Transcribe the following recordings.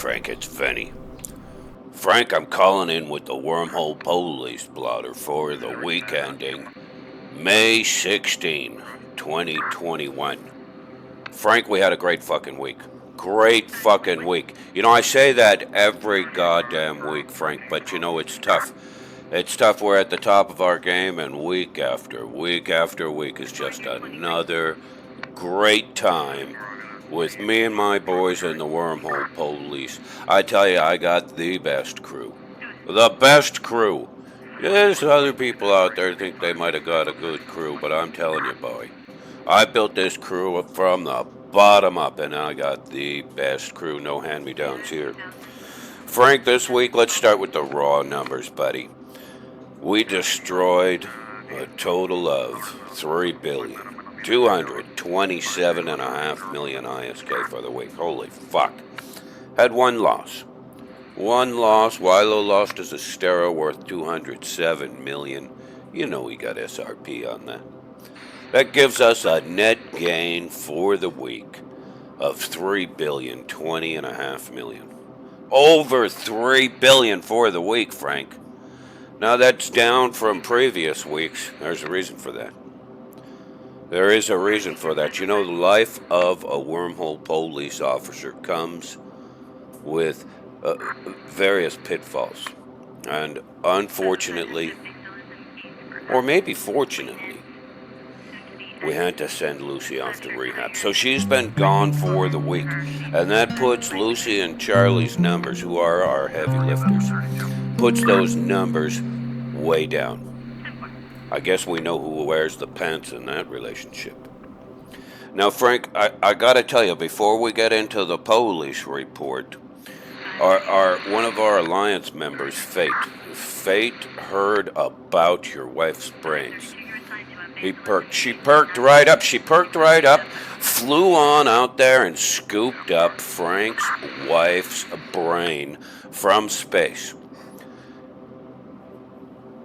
Frank, it's Vinny. Frank, I'm calling in with the Wormhole Police Blotter for the week ending May 16, 2021. Frank, we had a great fucking week. Great fucking week. You know, I say that every goddamn week, Frank, but you know, it's tough. It's tough. We're at the top of our game, and week after week after week is just another great time with me and my boys in the Wormhole Police. I tell you, I got the best crew. The best crew. There's other people out there think they might have got a good crew, but I'm telling you, boy, I built this crew up from the bottom up, and I got the best crew. No hand-me-downs here. Frank, this week, let's start with the raw numbers, buddy. We destroyed a total of 3,227.5 million ISK for the week. Holy fuck. Had one loss. One loss. Wilo lost his Astera worth 207 million. You know he got SRP on that. That gives us a net gain for the week of 3,020.5 million. Over 3 billion for the week, Frank. Now that's down from previous weeks. There's a reason for that. There is a reason for that. You know, the life of a Wormhole police officer comes with various pitfalls. And unfortunately, or maybe fortunately, we had to send Lucy off to rehab. So she's been gone for the week. And that puts Lucy and Charlie's numbers, who are our heavy lifters, puts those numbers way down. I guess we know who wears the pants in that relationship. Now, Frank, I gotta tell you, before we get into the police report, one of our alliance members, Fate heard about your wife's brains. She perked right up, flew on out there and scooped up Frank's wife's brain from space.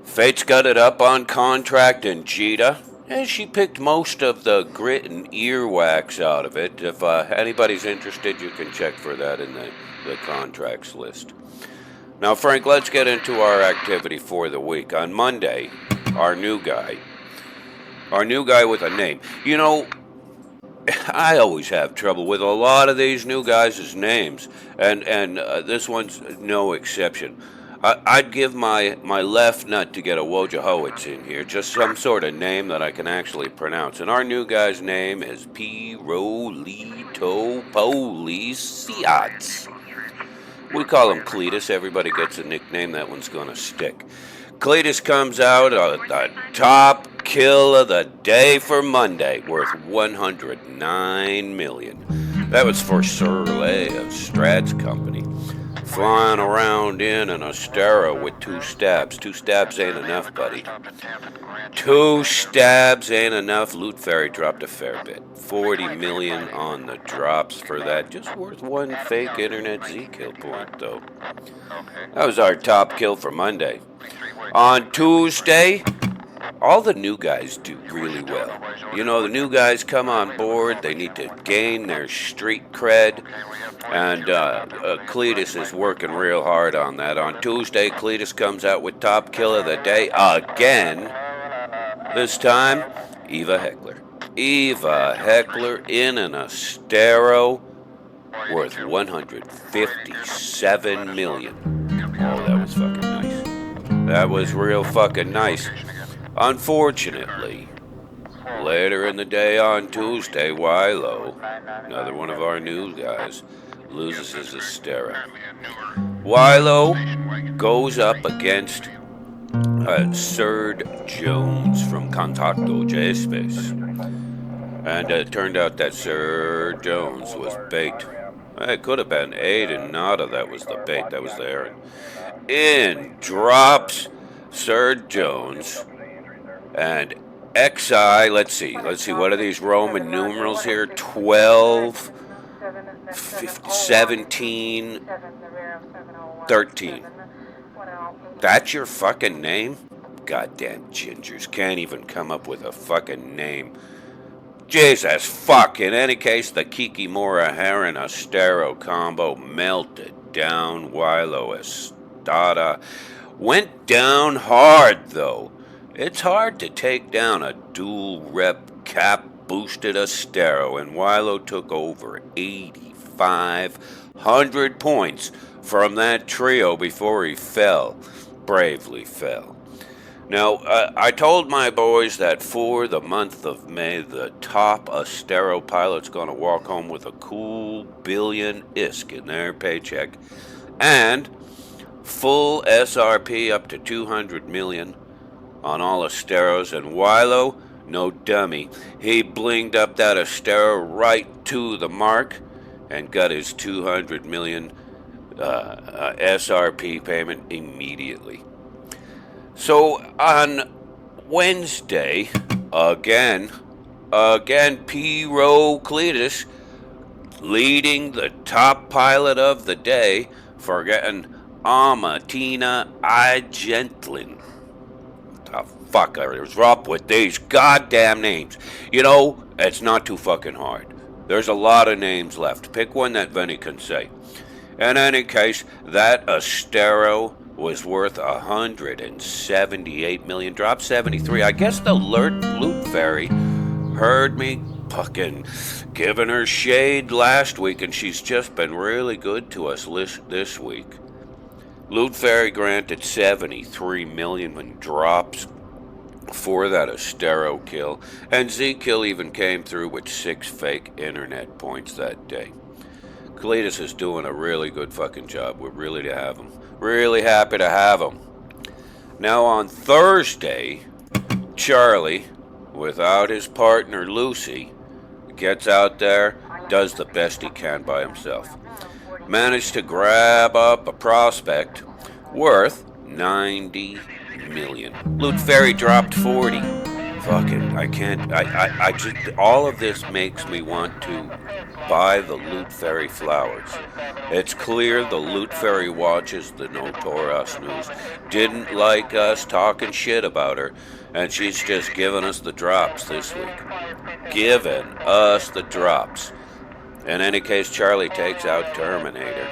Fate's got it up on contract in Jeddah, and she picked most of the grit and earwax out of it. If anybody's interested, you can check for that in the contracts list. Now, Frank, let's get into our activity for the week. On Monday, our new guy with a name. You know, I always have trouble with a lot of these new guys' names, and this one's no exception. I'd give my left nut to get a Wojahowitz in here, just some sort of name that I can actually pronounce. And our new guy's name is Pirolito Policiats. We call him Cletus. Everybody gets a nickname. That one's going to stick. Cletus comes out the top kill of the day for Monday, worth 109 million. That was for Surley of Strad's company. Flying around in an Astera with 2 stabs. 2 stabs ain't enough, buddy. 2 stabs ain't enough. Loot Fairy dropped a fair bit. 40 million on the drops for that. Just worth 1 fake internet Z kill point, though. That was our top kill for Monday. On Tuesday, all the new guys do really well. You know, the new guys come on board, they need to gain their street cred, and Cletus is working real hard on that. On Tuesday, Cletus comes out with top kill of the day again. This time, Eva Heckler. Eva Heckler in an Astero worth 157 million. Oh, that was fucking nice. That was real fucking nice. Unfortunately, later in the day on Tuesday, Wilo, another one of our new guys, loses his Astera. Wilo goes up against Serd Jones from Contacto J-Space. And it turned out that Serd Jones was bait. It could have been Aiden Nada that was the bait, that was the errand. In drops Serd Jones. And XI, let's see, what are these Roman numerals here? 12, 15, 17, 13. That's your fucking name? Goddamn gingers can't even come up with a fucking name. Jesus fuck. In any case, the Kikimora Heron Astero combo melted down Wilo Estada. Went down hard, though. It's hard to take down a dual-rep cap-boosted Astero, and Wilo took over 8,500 points from that trio before he fell. Bravely fell. Now, I told my boys that for the month of May, the top Astero pilot's going to walk home with a cool billion-isk in their paycheck, and full SRP up to 200 million on all Asteros, and Wilo, no dummy, he blinged up that Astero right to the mark and got his 200 million SRP payment immediately. So on Wednesday, again, P-Row Cletus leading the top pilot of the day for getting Amatina Igentlin. The fuck is up with these goddamn names? You know, it's not too fucking hard. There's a lot of names left. Pick one that Vinny can say. In any case, that Astero was worth 178 million. Dropped 73. I guess the Loot Fairy heard me fucking giving her shade last week, and she's just been really good to us this week. Loot Fairy granted 73 million when drops for that Astero kill, and Z-Kill even came through with 6 fake internet points that day. Cletus is doing a really good fucking job. We're really to have him. Really happy to have him. Now on Thursday, Charlie, without his partner Lucy, gets out there, does the best he can by himself. Managed to grab up a prospect worth 90 million. Loot Fairy dropped 40. Fucking, I can't, I just, all of this makes me want to buy the Loot Fairy flowers. It's clear the Loot Fairy watches the No Toros news. Didn't like us talking shit about her, and she's just giving us the drops this week. Giving us the drops. In any case, Charlie takes out Terminator.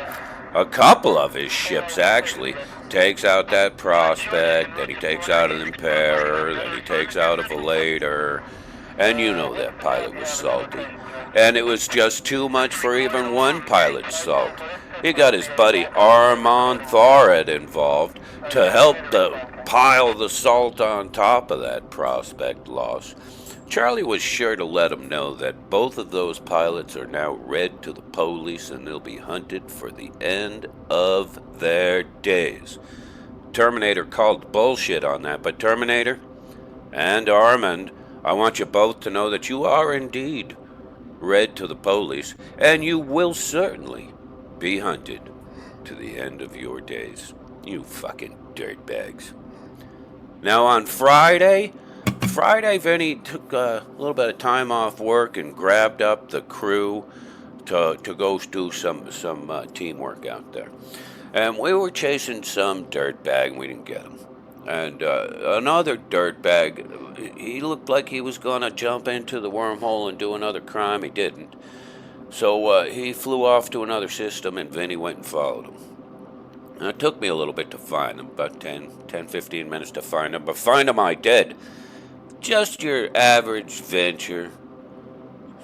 A couple of his ships, actually. Takes out that Prospect, then he takes out an Imperator, then he takes out a Valator. And you know that pilot was salty. And it was just too much for even one pilot's salt. He got his buddy Armand Thored involved to help pile the salt on top of that Prospect loss. Charlie was sure to let him know that both of those pilots are now red to the police and they'll be hunted for the end of their days. Terminator called bullshit on that, but Terminator and Armand, I want you both to know that you are indeed red to the police, and you will certainly be hunted to the end of your days. You fucking dirtbags. Now on Friday, Vinny took a little bit of time off work and grabbed up the crew to go do some teamwork out there. And we were chasing some dirtbag, and we didn't get him. And another dirtbag, he looked like he was going to jump into the wormhole and do another crime. He didn't. So he flew off to another system, and Vinny went and followed him. And it took me a little bit to find him, about 15 minutes to find him. But find him I did. Just your average venture,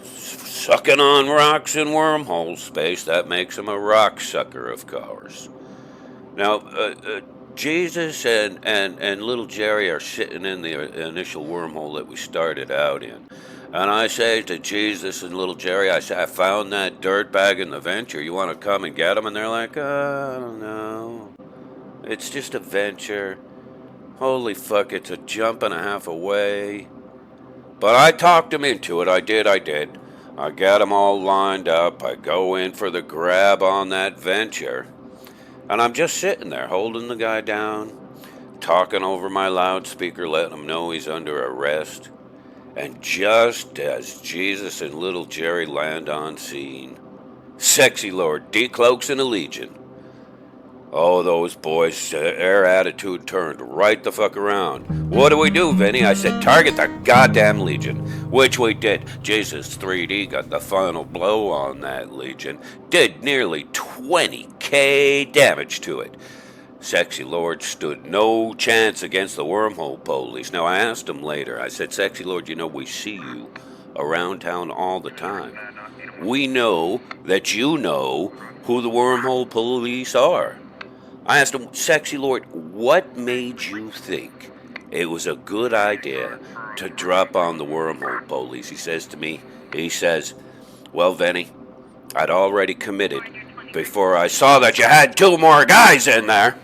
sucking on rocks in wormhole space. That makes him a rock sucker, of course. Now, Jesus and little Jerry are sitting in the initial wormhole that we started out in. And I say to Jesus and little Jerry, I say, I found that dirtbag in the venture. You want to come and get him? And they're like, I don't know. It's just a venture. Holy fuck, it's a jump and a half away. But I talked him into it. I did. I got him all lined up. I go in for the grab on that venture. And I'm just sitting there holding the guy down, talking over my loudspeaker, letting him know he's under arrest. And just as Jesus and little Jerry land on scene, sexy Lord decloaks in a legion. Oh, those boys, their attitude turned right the fuck around. What do we do, Vinny? I said, target the goddamn Legion, which we did. Jesus 3D got the final blow on that Legion. Did nearly 20 10K damage to it. Sexy Lord stood no chance against the Wormhole police. Now, I asked him later, I said, Sexy Lord, you know, we see you around town all the time. We know that you know who the Wormhole police are. I asked him, Sexy Lord, what made you think it was a good idea to drop on the Wormhole police? He says to me, well, Vinny, I'd already committed before I saw that you had 2 more guys in there.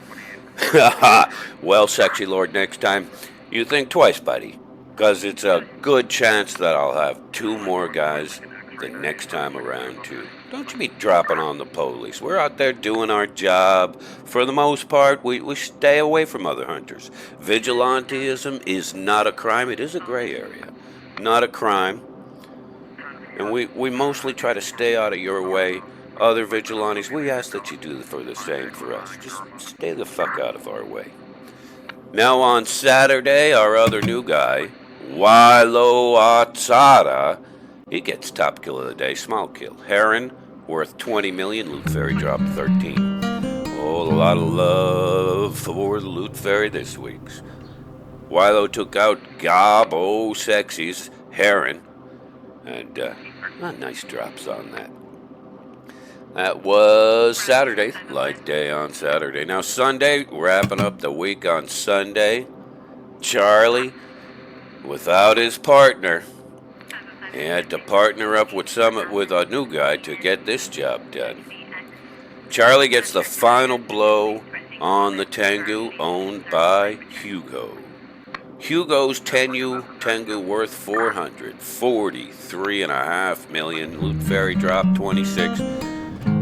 Well, Sexy Lord, next time you think twice, buddy, because it's a good chance that I'll have 2 more guys the next time around, too. Don't you be dropping on the police. We're out there doing our job. For the most part, we stay away from other hunters. Vigilantism is not a crime. It is a gray area. Not a crime. And we mostly try to stay out of your way. Other vigilantes, we ask that you do the same for us. Just stay the fuck out of our way. Now on Saturday, our other new guy, Wilo Atsada, he gets top kill of the day, small kill. Heron, worth 20 million, Loot Fairy dropped 13. Oh, a lot of love for the Loot Fairy this week. Wilo took out Gabo Sexy's Heron, and nice drops on that. That was Saturday, light day on Saturday. Now Sunday, wrapping up the week on Sunday. Charlie, without his partner, he had to partner up with a new guy to get this job done. Charlie gets the final blow on the Tengu owned by Hugo. Hugo's Tengu worth 443.5 million. Loot Fairy dropped 26.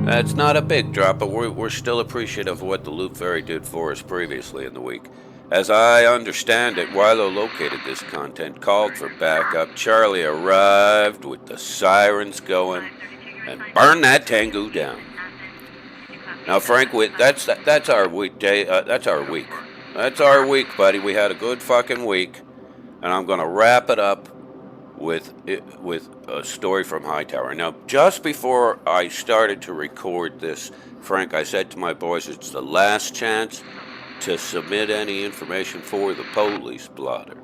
That's not a big drop, but we're still appreciative of what the Loot Fairy did for us previously in the week. As I understand it, Wilo located this content, called for backup. Charlie arrived with the sirens going and burned that Tengu down. Now, Frank, that's our weekday. That's our week. That's our week, buddy. We had a good fucking week, and I'm gonna wrap it up with a story from Hightower. Now, just before I started to record this, Frank, I said to my boys, it's the last chance to submit any information for the police blotter.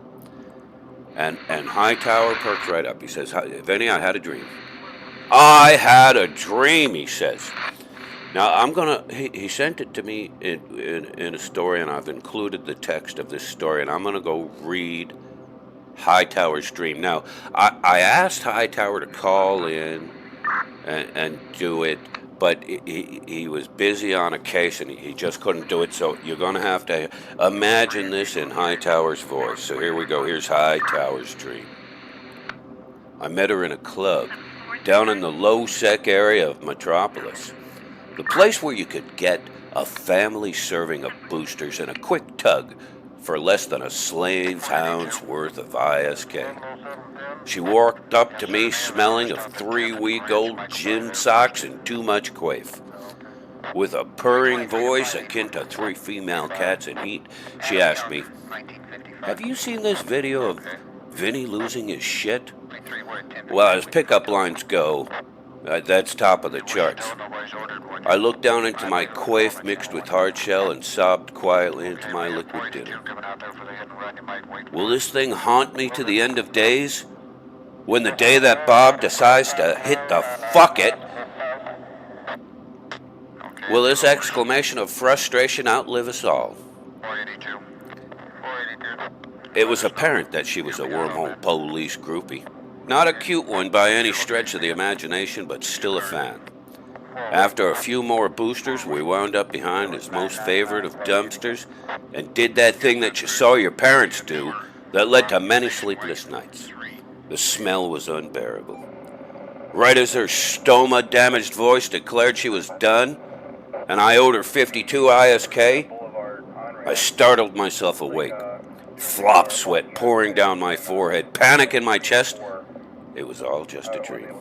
And Hightower perks right up. He says, Vinny, I had a dream. I had a dream, he says. Now, he sent it to me in a story, and I've included the text of this story, and I'm going to go read Hightower's dream. Now, I asked Hightower to call in and do it, but he was busy on a case and he just couldn't do it, so you're going to have to imagine this in Hightower's voice. So here we go. Here's Hightower's dream. I met her in a club down in the low-sec area of Metropolis, the place where you could get a family serving of boosters and a quick tug for less than a slave's hound's worth of ISK. She walked up to me smelling of 3-week-old gym socks and too much quaff. With a purring voice akin to 3 female cats in heat, she asked me, have you seen this video of Vinny losing his shit? Well, as pickup lines go, that's top of the charts. I looked down into my quaff mixed with hard shell and sobbed quietly into my liquid dinner. Will this thing haunt me to the end of days? When the day that Bob decides to hit the fuck it? Will this exclamation of frustration outlive us all? It was apparent that she was a Wormhole police groupie. Not a cute one by any stretch of the imagination, but still a fan. After a few more boosters, we wound up behind his most favorite of dumpsters and did that thing that you saw your parents do that led to many sleepless nights. The smell was unbearable. Right as her stoma-damaged voice declared she was done, and I owed her 52 ISK, I startled myself awake. Flop sweat pouring down my forehead, panic in my chest. It was all just a dream.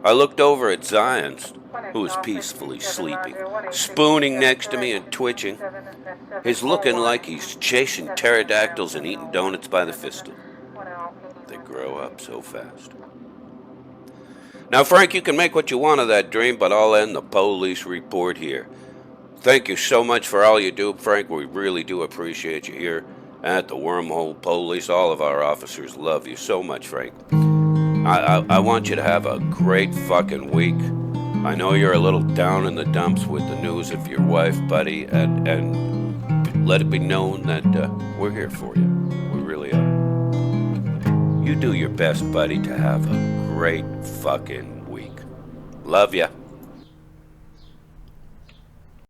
I looked over at Zions, who was peacefully sleeping, spooning next to me and twitching. He's looking like he's chasing pterodactyls and eating donuts by the fistful. They grow up so fast. Now, Frank, you can make what you want of that dream, but I'll end the police report here. Thank you so much for all you do, Frank. We really do appreciate you here at the Wormhole Police. All of our officers love you so much, Frank. I want you to have a great fucking week. I know you're a little down in the dumps with the news of your wife, buddy, and let it be known that we're here for you. We really are. You do your best, buddy, to have a great fucking week. Love ya.